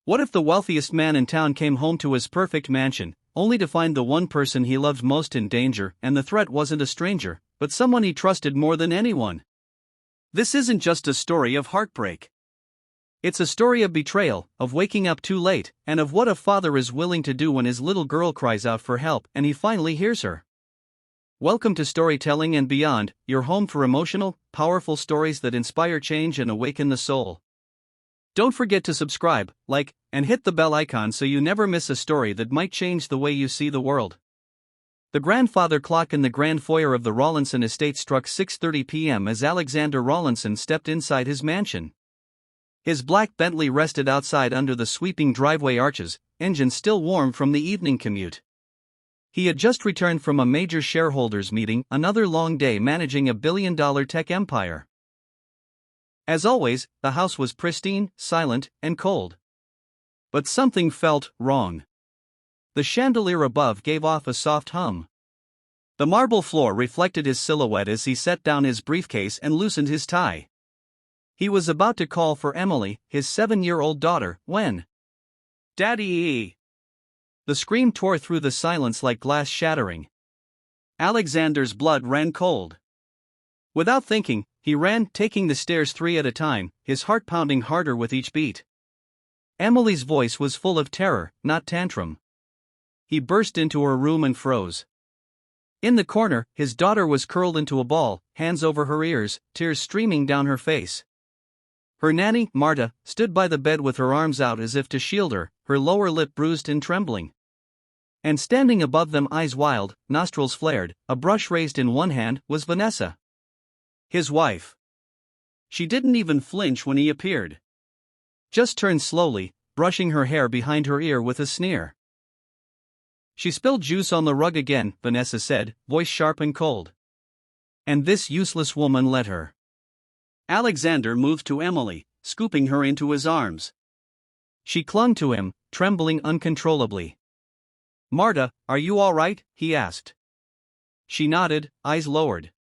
What if the wealthiest man in town came home to his perfect mansion, only to find the one person he loved most in danger, and the threat wasn't a stranger, but someone he trusted more than anyone? This isn't just a story of heartbreak. It's a story of betrayal, of waking up too late, and of what a father is willing to do when his little girl cries out for help and he finally hears her. Welcome to Storytelling and Beyond, your home for emotional, powerful stories that inspire change and awaken the soul. Don't forget to subscribe, like, and hit the bell icon so you never miss a story that might change the way you see the world. The grandfather clock in the grand foyer of the Rawlinson estate struck 6:30 p.m. as Alexander Rawlinson stepped inside his mansion. His black Bentley rested outside under the sweeping driveway arches, engine still warm from the evening commute. He had just returned from a major shareholders' meeting, another long day managing a billion-dollar tech empire. As always, the house was pristine, silent, and cold. But something felt wrong. The chandelier above gave off a soft hum. The marble floor reflected his silhouette as he set down his briefcase and loosened his tie. He was about to call for Emily, his 7-year-old daughter, when "Daddy!" The scream tore through the silence like glass shattering. Alexander's blood ran cold. Without thinking, he ran, taking the stairs 3 at a time, his heart pounding harder with each beat. Emily's voice was full of terror, not tantrum. He burst into her room and froze. In the corner, his daughter was curled into a ball, hands over her ears, tears streaming down her face. Her nanny, Marta, stood by the bed with her arms out as if to shield her, her lower lip bruised and trembling. And standing above them, eyes wild, nostrils flared, a brush raised in one hand, was Vanessa, his wife. She didn't even flinch when he appeared. Just turned slowly, brushing her hair behind her ear with a sneer. "She spilled juice on the rug again," Vanessa said, voice sharp and cold. "And this useless woman let her." Alexander moved to Emily, scooping her into his arms. She clung to him, trembling uncontrollably. "Marta, are you all right?" he asked. She nodded, eyes lowered.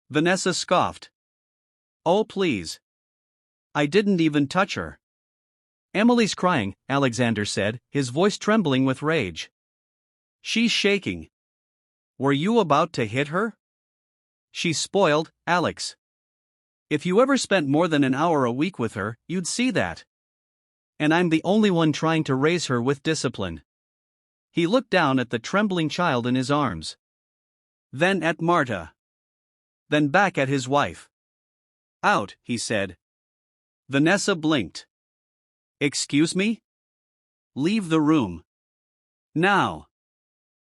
Vanessa scoffed. "Oh, please. I didn't even touch her." "Emily's crying," Alexander said, his voice trembling with rage. "She's shaking. Were you about to hit her? She's spoiled, Alex. If you ever spent more than an hour a week with her, you'd see that. And I'm the only one trying to raise her with discipline." He looked down at the trembling child in his arms. Then at Marta. Then back at his wife. "Out," he said. Vanessa blinked. "Excuse me? Leave the room. Now.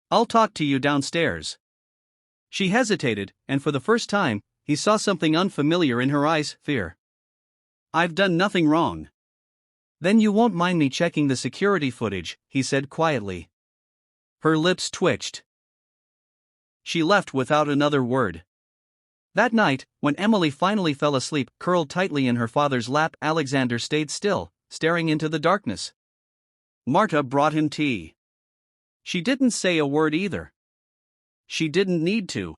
I'll talk to you downstairs." She hesitated, and for the first time, he saw something unfamiliar in her eyes, fear. "I've done nothing wrong." "Then you won't mind me checking the security footage," he said quietly. Her lips twitched. She left without another word. That night, when Emily finally fell asleep, curled tightly in her father's lap, Alexander stayed still, staring into the darkness. Marta brought him tea. She didn't say a word either. She didn't need to.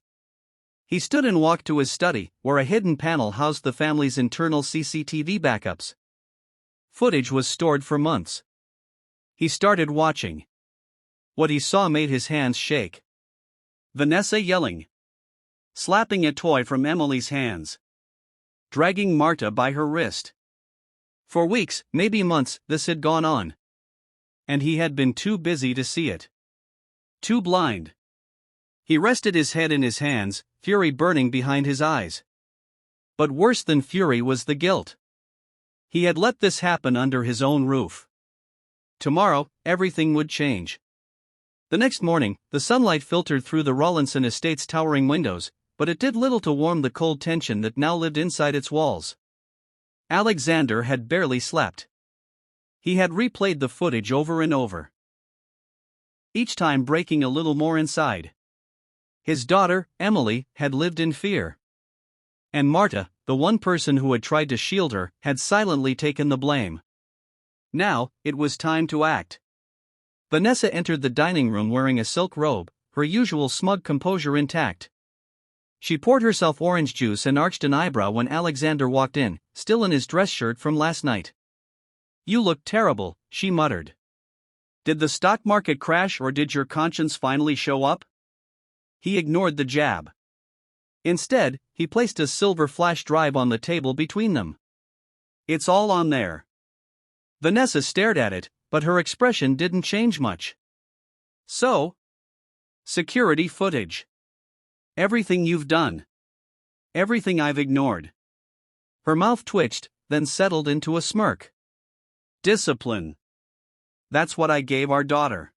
He stood and walked to his study, where a hidden panel housed the family's internal CCTV backups. Footage was stored for months. He started watching. What he saw made his hands shake. Vanessa yelling. Slapping a toy from Emily's hands. Dragging Marta by her wrist. For weeks, maybe months, this had gone on. And he had been too busy to see it. Too blind. He rested his head in his hands, fury burning behind his eyes. But worse than fury was the guilt. He had let this happen under his own roof. Tomorrow, everything would change. The next morning, the sunlight filtered through the Rawlinson estate's towering windows, but it did little to warm the cold tension that now lived inside its walls. Alexander had barely slept. He had replayed the footage over and over, each time breaking a little more inside. His daughter, Emily, had lived in fear. And Marta, the one person who had tried to shield her, had silently taken the blame. Now, it was time to act. Vanessa entered the dining room wearing a silk robe, her usual smug composure intact. She poured herself orange juice and arched an eyebrow when Alexander walked in, still in his dress shirt from last night. You look terrible, she muttered. Did the stock market crash or did your conscience finally show up? He ignored the jab. Instead, he placed a silver flash drive on the table between them. It's all on there. Vanessa stared at it, but her expression didn't change much. So? Security footage. Everything you've done. Everything I've ignored. Her mouth twitched, then settled into a smirk. Discipline. That's what I gave our daughter.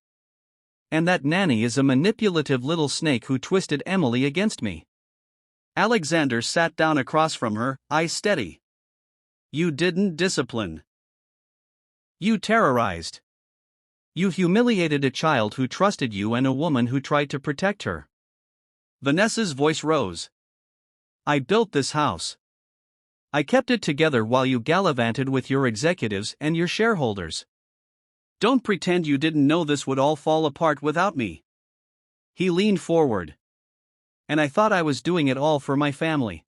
And that nanny is a manipulative little snake who twisted Emily against me. Alexander sat down across from her, eyes steady. You didn't discipline. You terrorized. You humiliated a child who trusted you and a woman who tried to protect her. Vanessa's voice rose. I built this house. I kept it together while you gallivanted with your executives and your shareholders. Don't pretend you didn't know this would all fall apart without me. He leaned forward. And I thought I was doing it all for my family.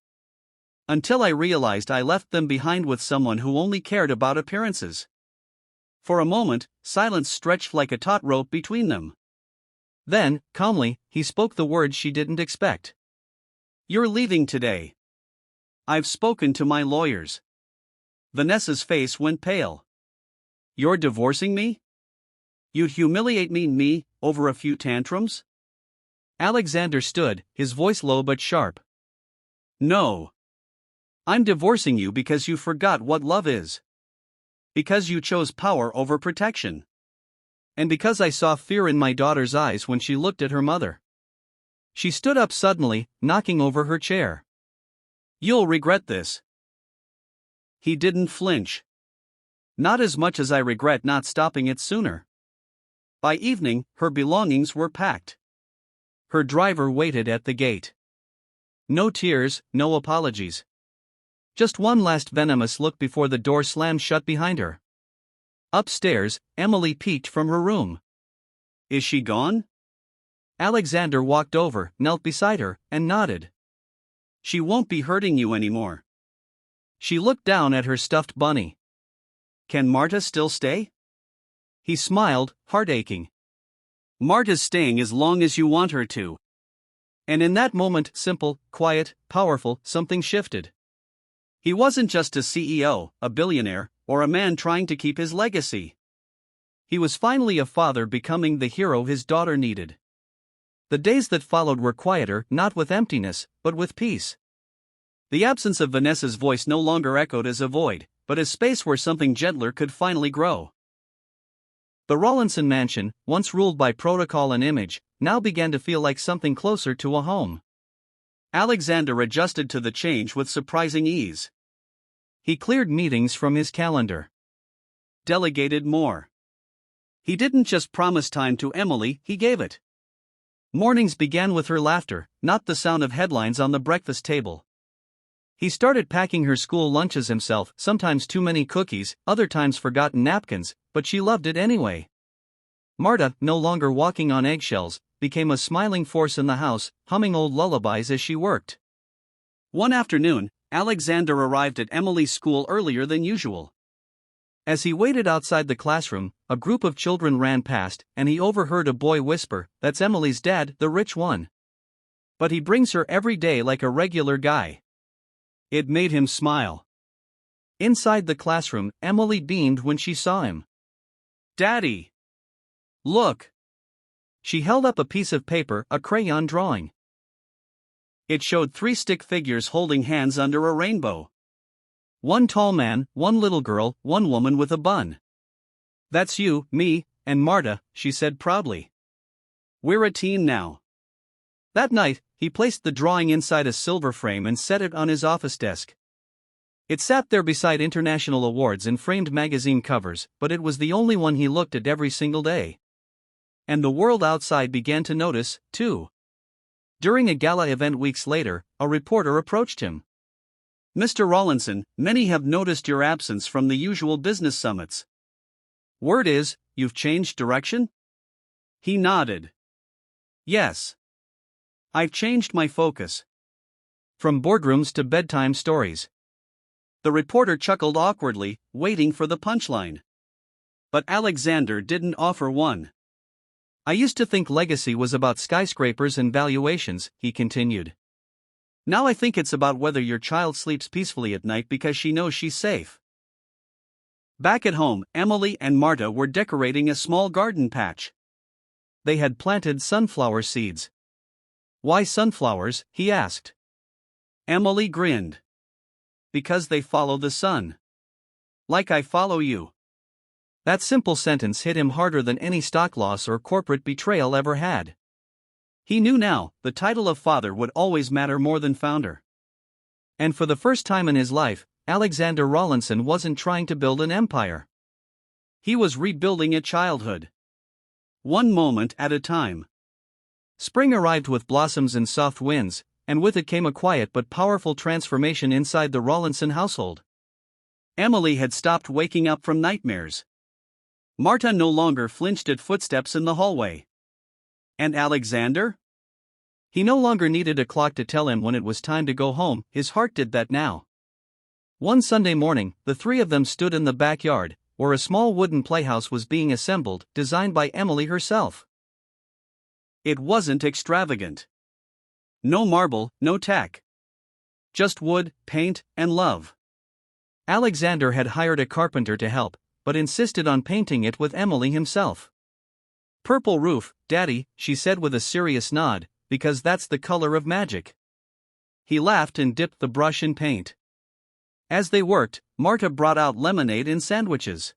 Until I realized I left them behind with someone who only cared about appearances. For a moment, silence stretched like a taut rope between them. Then, calmly, he spoke the words she didn't expect. You're leaving today. I've spoken to my lawyers. Vanessa's face went pale. You're divorcing me? You'd humiliate me, over a few tantrums? Alexander stood, his voice low but sharp. No. I'm divorcing you because you forgot what love is. Because you chose power over protection. And because I saw fear in my daughter's eyes when she looked at her mother. She stood up suddenly, knocking over her chair. You'll regret this. He didn't flinch. Not as much as I regret not stopping it sooner. By evening, her belongings were packed. Her driver waited at the gate. No tears, no apologies. Just one last venomous look before the door slammed shut behind her. Upstairs, Emily peeked from her room. Is she gone? Alexander walked over, knelt beside her, and nodded. She won't be hurting you anymore. She looked down at her stuffed bunny. Can Marta still stay? He smiled, heart aching. Marta's staying as long as you want her to. And in that moment, simple, quiet, powerful, something shifted. He wasn't just a CEO, a billionaire, or a man trying to keep his legacy. He was finally a father becoming the hero his daughter needed. The days that followed were quieter, not with emptiness, but with peace. The absence of Vanessa's voice no longer echoed as a void, but as space where something gentler could finally grow. The Rawlinson mansion, once ruled by protocol and image, now began to feel like something closer to a home. Alexander adjusted to the change with surprising ease. He cleared meetings from his calendar. Delegated more. He didn't just promise time to Emily, he gave it. Mornings began with her laughter, not the sound of headlines on the breakfast table. He started packing her school lunches himself, sometimes too many cookies, other times forgotten napkins, but she loved it anyway. Marta, no longer walking on eggshells, became a smiling force in the house, humming old lullabies as she worked. One afternoon, Alexander arrived at Emily's school earlier than usual. As he waited outside the classroom, a group of children ran past, and he overheard a boy whisper, "That's Emily's dad, the rich one. But he brings her every day like a regular guy." It made him smile. Inside the classroom, Emily beamed when she saw him. "Daddy! Look!" She held up a piece of paper, a crayon drawing. It showed 3 stick figures holding hands under a rainbow. One tall man, one little girl, one woman with a bun. "That's you, me, and Marta," she said proudly. "We're a team now." That night, he placed the drawing inside a silver frame and set it on his office desk. It sat there beside international awards and framed magazine covers, but it was the only one he looked at every single day. And the world outside began to notice, too. During a gala event weeks later, a reporter approached him. "Mr. Rawlinson, many have noticed your absence from the usual business summits. Word is, you've changed direction?" He nodded. "Yes. I've changed my focus. From boardrooms to bedtime stories." The reporter chuckled awkwardly, waiting for the punchline. But Alexander didn't offer one. I used to think legacy was about skyscrapers and valuations, he continued. Now I think it's about whether your child sleeps peacefully at night because she knows she's safe. Back at home, Emily and Marta were decorating a small garden patch. They had planted sunflower seeds. Why sunflowers? He asked. Emily grinned. Because they follow the sun. Like I follow you. That simple sentence hit him harder than any stock loss or corporate betrayal ever had. He knew now, the title of father would always matter more than founder. And for the first time in his life, Alexander Rawlinson wasn't trying to build an empire. He was rebuilding a childhood. One moment at a time. Spring arrived with blossoms and soft winds, and with it came a quiet but powerful transformation inside the Rawlinson household. Emily had stopped waking up from nightmares. Marta no longer flinched at footsteps in the hallway. And Alexander? He no longer needed a clock to tell him when it was time to go home, his heart did that now. One Sunday morning, the three of them stood in the backyard, where a small wooden playhouse was being assembled, designed by Emily herself. It wasn't extravagant. No marble, no tack. Just wood, paint, and love. Alexander had hired a carpenter to help, but insisted on painting it with Emily himself. Purple roof, Daddy, she said with a serious nod, because that's the color of magic. He laughed and dipped the brush in paint. As they worked, Marta brought out lemonade and sandwiches.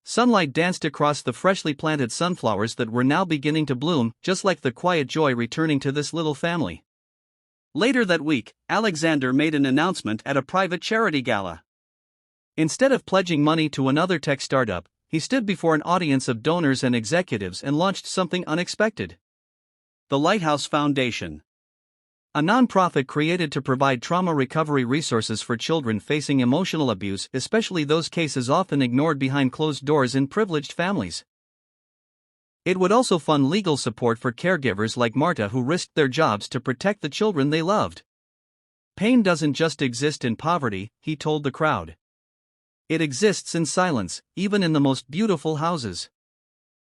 Sunlight danced across the freshly planted sunflowers that were now beginning to bloom, just like the quiet joy returning to this little family. Later that week, Alexander made an announcement at a private charity gala. Instead of pledging money to another tech startup, he stood before an audience of donors and executives and launched something unexpected. The Lighthouse Foundation. A nonprofit created to provide trauma recovery resources for children facing emotional abuse, especially those cases often ignored behind closed doors in privileged families. It would also fund legal support for caregivers like Marta who risked their jobs to protect the children they loved. Pain doesn't just exist in poverty, he told the crowd. It exists in silence, even in the most beautiful houses.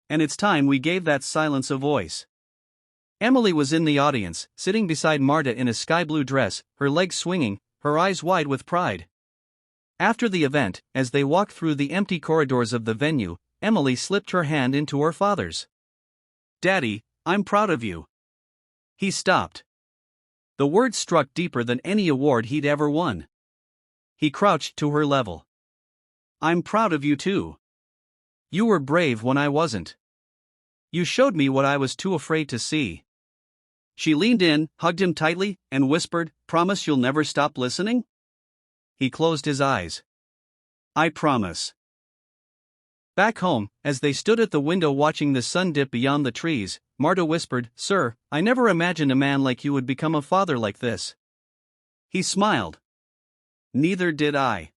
And it's time we gave that silence a voice. Emily was in the audience, sitting beside Marta in a sky-blue dress, her legs swinging, her eyes wide with pride. After the event, as they walked through the empty corridors of the venue, Emily slipped her hand into her father's. Daddy, I'm proud of you. He stopped. The words struck deeper than any award he'd ever won. He crouched to her level. I'm proud of you too. You were brave when I wasn't. You showed me what I was too afraid to see. She leaned in, hugged him tightly, and whispered, Promise you'll never stop listening? He closed his eyes. I promise. Back home, as they stood at the window watching the sun dip beyond the trees, Marta whispered, Sir, I never imagined a man like you would become a father like this. He smiled. Neither did I.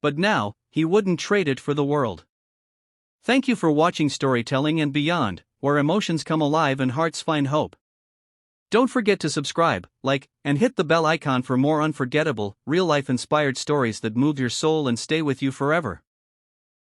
But now, he wouldn't trade it for the world. Thank you for watching Storytelling and Beyond, where emotions come alive and hearts find hope. Don't forget to subscribe, like, and hit the bell icon for more unforgettable, real-life inspired stories that move your soul and stay with you forever.